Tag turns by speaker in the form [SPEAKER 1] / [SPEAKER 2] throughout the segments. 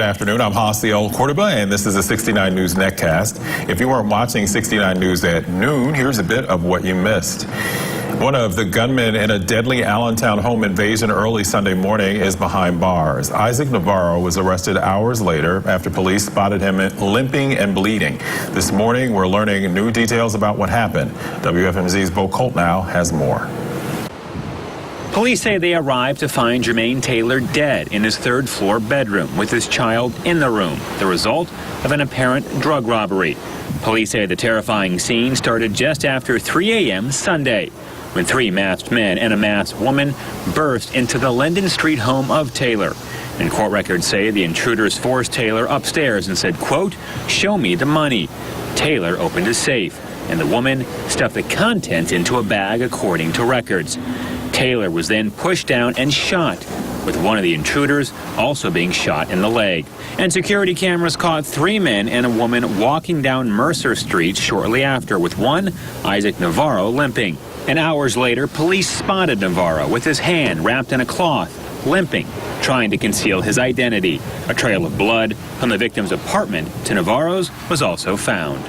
[SPEAKER 1] afternoon. I'm Hasiel Cordoba, and this is the 69 News NETCAST. If you weren't watching 69 News at noon, here's a bit of what you missed. One of the gunmen in a deadly Allentown home invasion early Sunday morning is behind bars. Isaac Navarro was arrested hours later after police spotted him limping and bleeding. This morning, we're learning new details about what happened. WFMZ's Bo Colt now has more.
[SPEAKER 2] Police say they arrived to find Jermaine Taylor dead in his third-floor bedroom with his child in the room, the result of an apparent drug robbery. Police say the terrifying scene started just after 3 a.m. Sunday, when 3 masked men and a masked woman burst into the Linden Street home of Taylor. And court records say the intruders forced Taylor upstairs and said, quote, "Show me the money." Taylor opened a safe, and the woman stuffed the contents into a bag, according to records. Taylor was then pushed down and shot, with one of the intruders also being shot in the leg. And security cameras caught 3 men and a woman walking down Mercer Street shortly after, with one, Isaac Navarro, limping. And hours later, police spotted Navarro with his hand wrapped in a cloth, limping, trying to conceal his identity. A trail of blood from the victim's apartment to Navarro's was also found.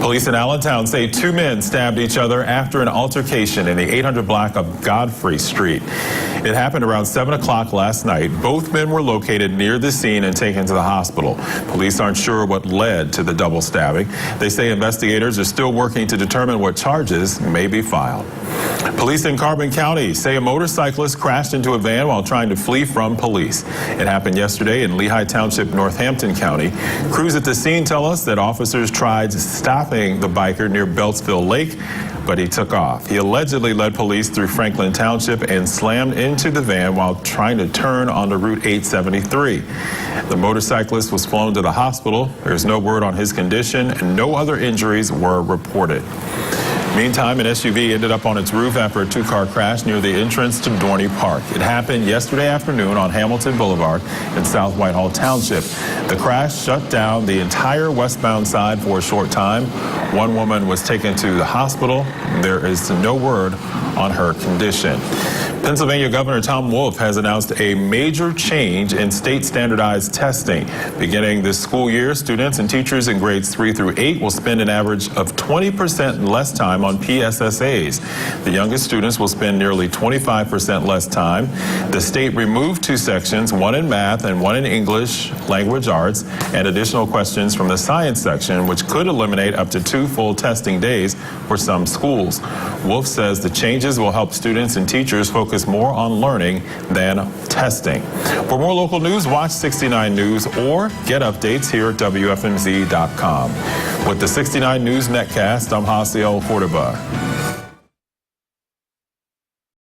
[SPEAKER 1] Police in Allentown say 2 men stabbed each other after an altercation in the 800 block of Godfrey Street. It happened around 7 o'clock last night. Both men were located near the scene and taken to the hospital. Police aren't sure what led to the double stabbing. They say investigators are still working to determine what charges may be filed. Police in Carbon County say a motorcyclist crashed into a van while trying to flee from police. It happened yesterday in Lehigh Township, Northampton County. Crews at the scene tell us that officers tried stopping the biker near Beltsville Lake, but he took off. He allegedly led police through Franklin Township and slammed into the van while trying to turn onto Route 873. The motorcyclist was flown to the hospital. There's no word on his condition, and no other injuries were reported. Meantime, an SUV ended up on its roof after a 2-car crash near the entrance to Dorney Park. It happened yesterday afternoon on Hamilton Boulevard in South Whitehall Township. The crash shut down the entire westbound side for a short time. One woman was taken to the hospital. There is no word on her condition. Pennsylvania Governor Tom Wolf has announced a major change in state standardized testing. Beginning this school year, students and teachers in grades 3 through 8 will spend an average of 20% less time on PSSAs. The youngest students will spend nearly 25% less time. The state removed 2 sections, one in math and one in English, language arts, and additional questions from the science section, which could eliminate up to 2 full testing days for some schools. Wolf says the changes will help students and teachers focus more on learning than testing. For more local news, watch 69 News or get updates here at WFMZ.com. With the 69 News NETCAST, I'm Hasiel Cordoba.